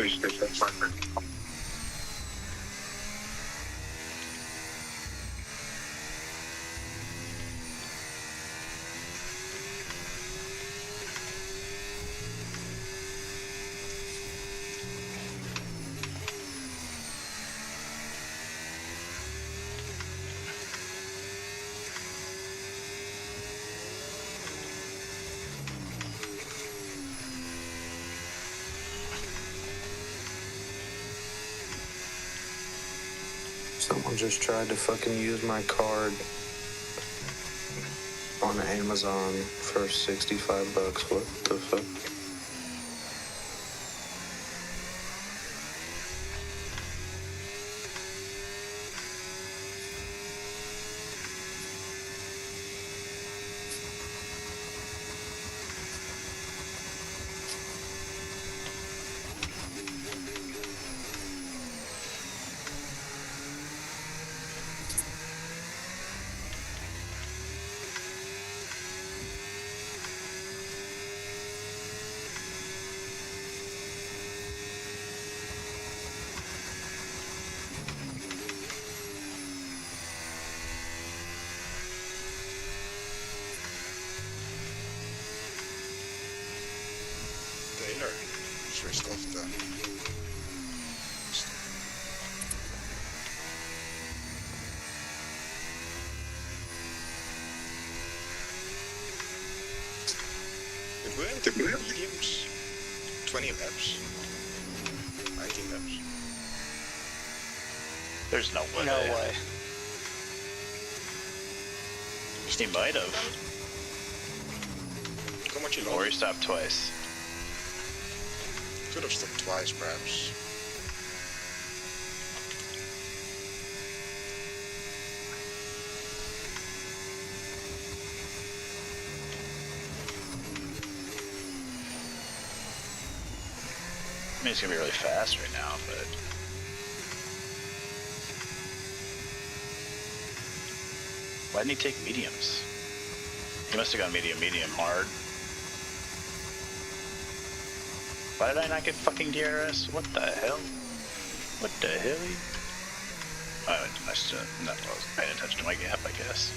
Someone just tried to fucking use my card on Amazon for $65. What the fuck?
Taylor. Switched off the... It went to mediums. 20 laps. 19 laps.
There's no way.
No way.
He might have.
How much you
Or he
lost?
stopped twice.
Could have stopped twice, perhaps.
I mean, it's gonna be really fast right now, but why didn't he take mediums? He must have gone medium, hard. Why did I not get fucking DRS? What the hell? What the hell? I still not paying attention to my gap, I guess.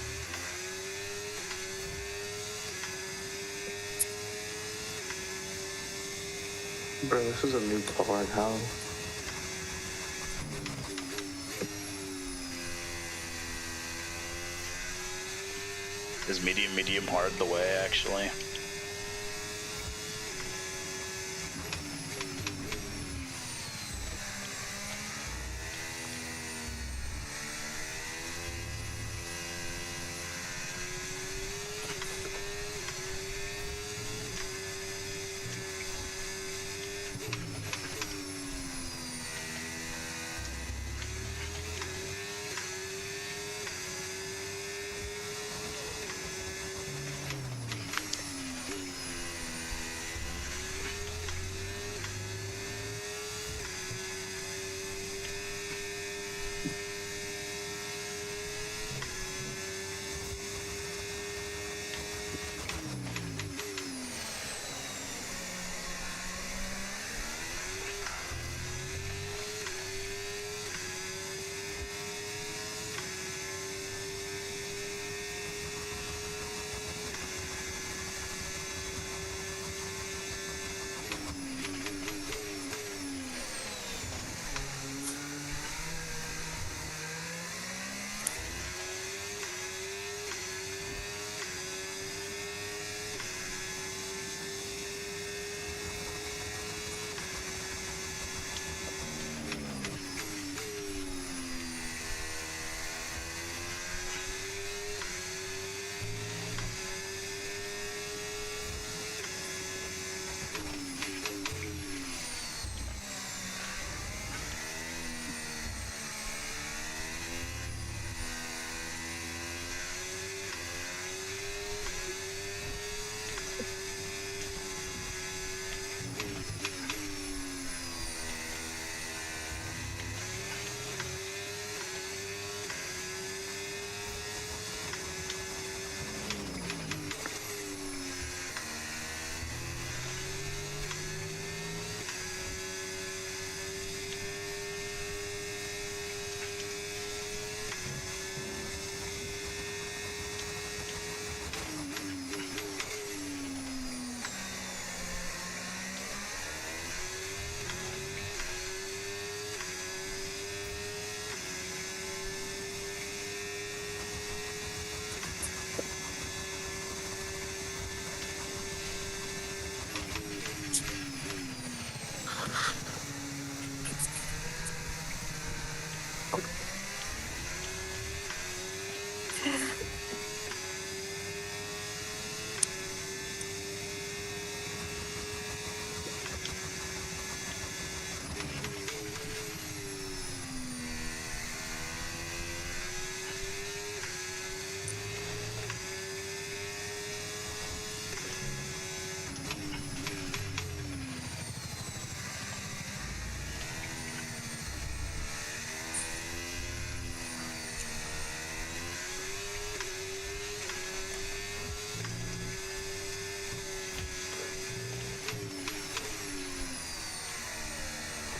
Bro, this is a new card. How?
Is medium hard the way, actually?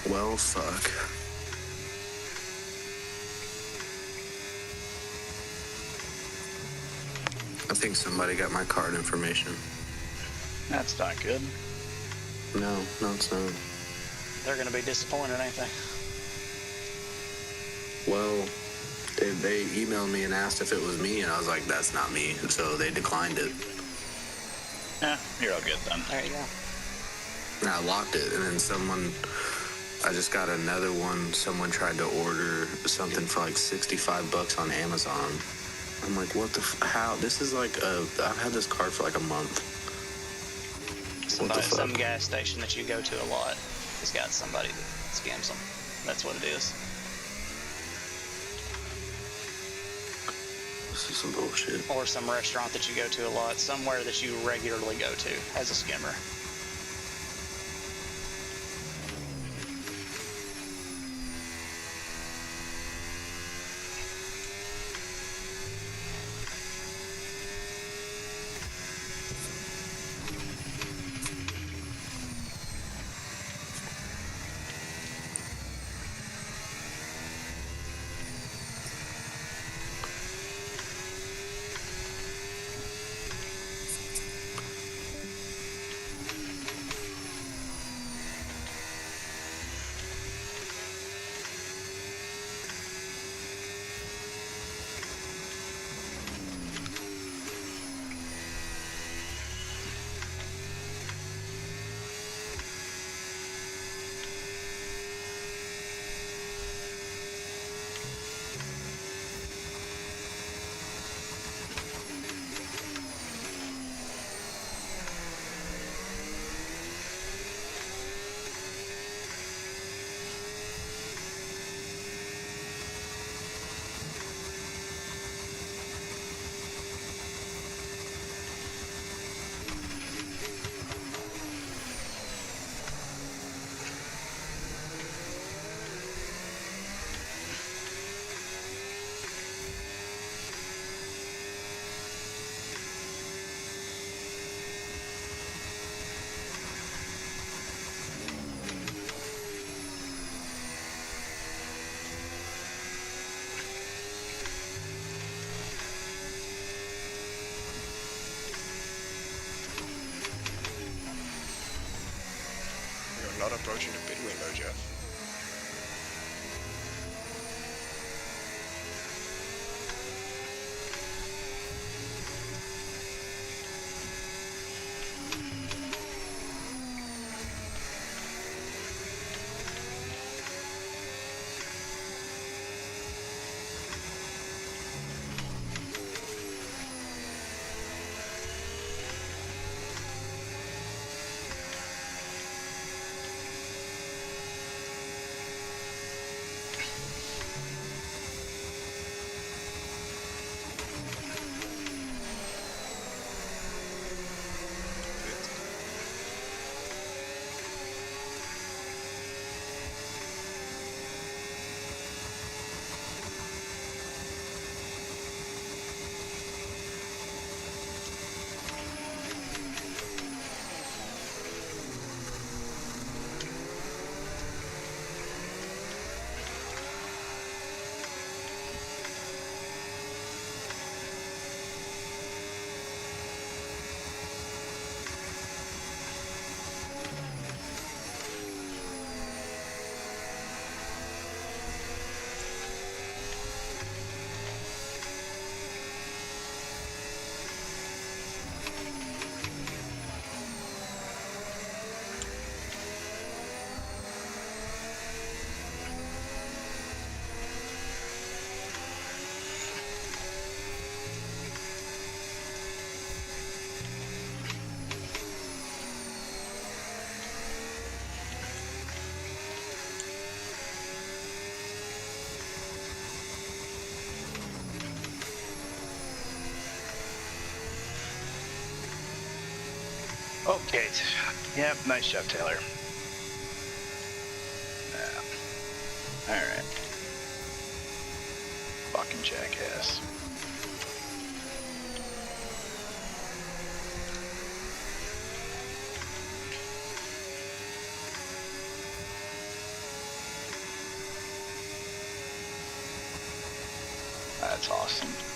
Well, fuck. I think somebody got my card information.
That's not good.
No, it's not.
They're going to be disappointed, ain't they?
Well, they emailed me and asked if it was me, and I was like, that's not me. So they declined it.
Yeah, you're all good then.
There you go.
And I locked it, and then I just got another one. Someone tried to order something for like $65 on Amazon. I'm like, what the how? This is like I've had this card for like a month.
Some gas station that you go to a lot has got somebody that scams them. That's what it is.
This is some bullshit.
Or some restaurant that you go to a lot, somewhere that you regularly go to as a skimmer.
You're not approaching the pit window, Jeff.
Okay. Yep, nice job, Taylor. Alright. Fucking jackass. That's awesome.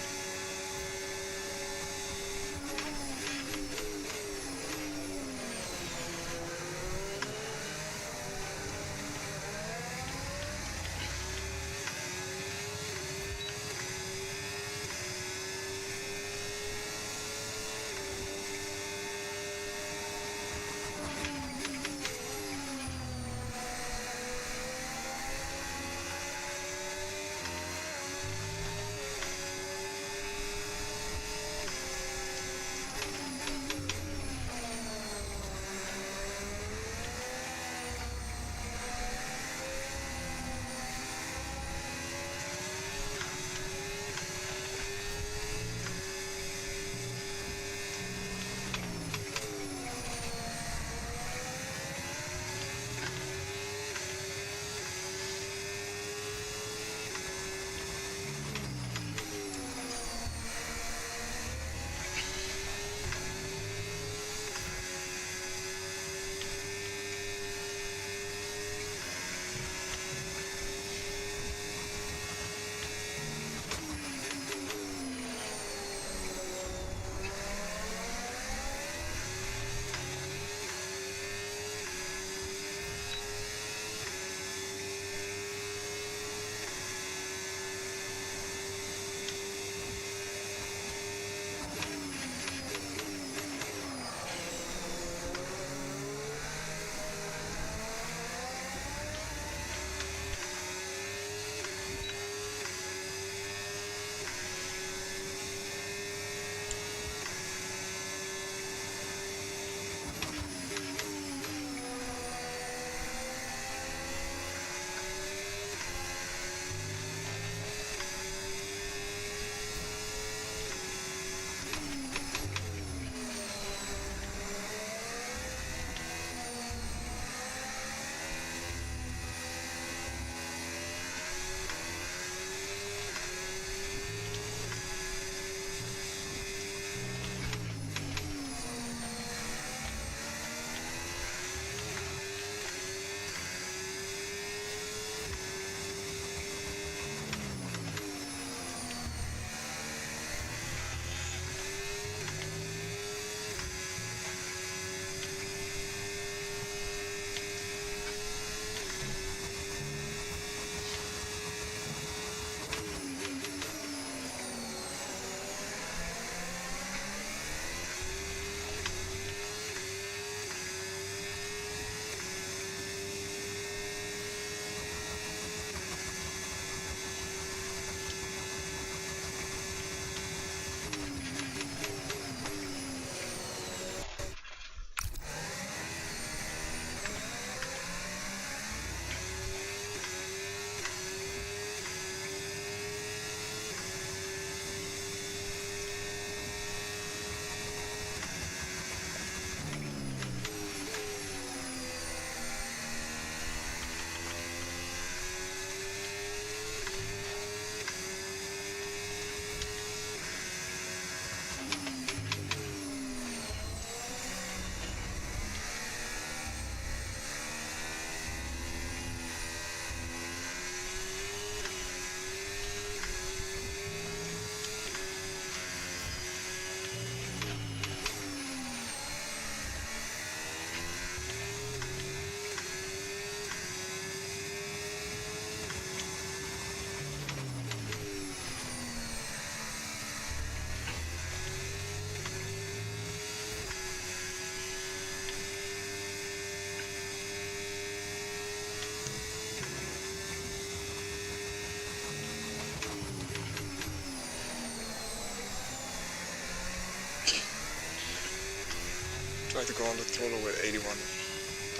Try to go on the throttle with 81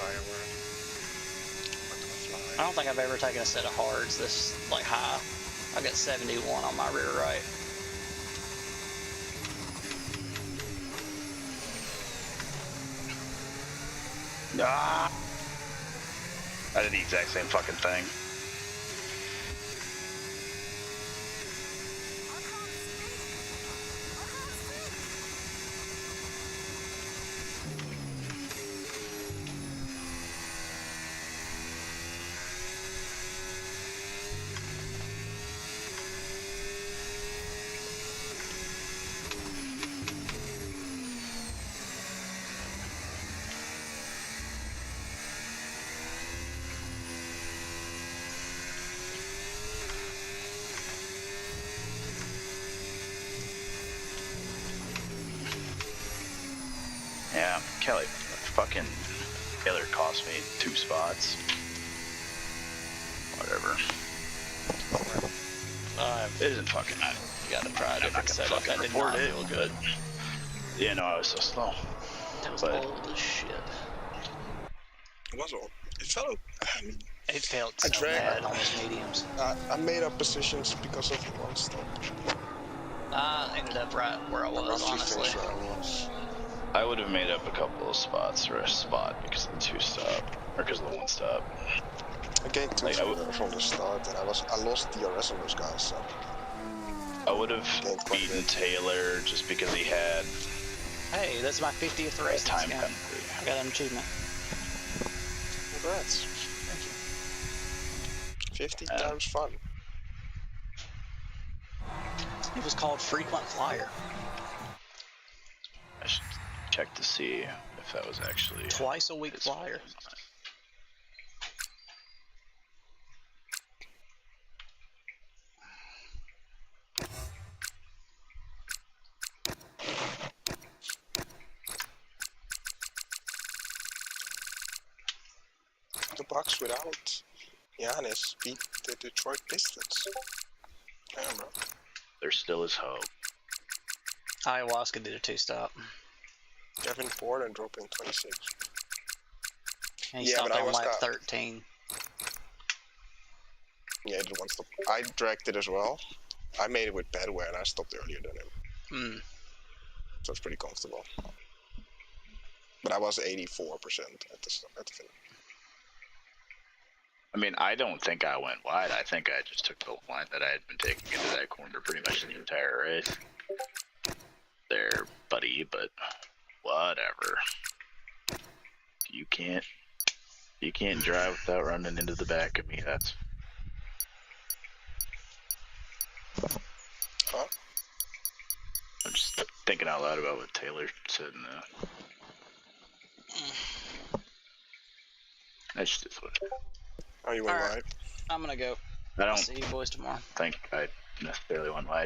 tire wear. Not gonna fly.
I don't think I've ever taken a set of hards this like high. I got 71 on my rear right.
Ah! I did the exact same fucking thing. Kelly, fucking Taylor cost me 2 spots. Whatever. It isn't fucking matter.
You gotta try a different setup. That did
report
not
it,
feel good.
Yeah, no, I was so slow.
That was
But-
old as shit.
It was all. It felt.
It felt
I
so
dragged-
bad on those mediums.
I made up positions because of one stop.
I ended up right where I was,
Roughly
honestly.
finished where I was.
I would have made up a couple of spots for a spot because of the 2 stop, or because of the 1 stop.
I gained 2
Like,
from the start, and I lost DRS on those guys. So
I would have
Gained quite a
beaten
bit.
Taylor just because he had
Hey, that's my 50th race this
time
game.
penalty.
I got an achievement.
congrats.
Thank you.
50 times fun.
It was called Frequent Flyer.
I should check to see if that was actually
Twice a week
his
flyer.
fault.
The Bucks without Giannis beat the Detroit Pistons. Damn, bro.
There still is hope.
Ayahuasca did a 2-stop.
Kevin Porter dropping 26.
And he
Yeah,
stopped
but
on lap
Ayahuasca-
13.
Yeah, he did 1 stop. I dragged it as well. I made it with bad wear, and I stopped earlier than him. So it's pretty comfortable. But I was 84% at the finish.
I mean, I don't think I went wide. I think I just took the line that I had been taking into that corner pretty much the entire race. There, buddy, but whatever. You can't drive without running into the back of me. That's
Huh?
I'm just thinking out loud about what Taylor said in the. That's just what
Oh, you went
Alright.
wide?
I'm gonna go.
I
I'll
don't
see you boys tomorrow.
think I necessarily went wide.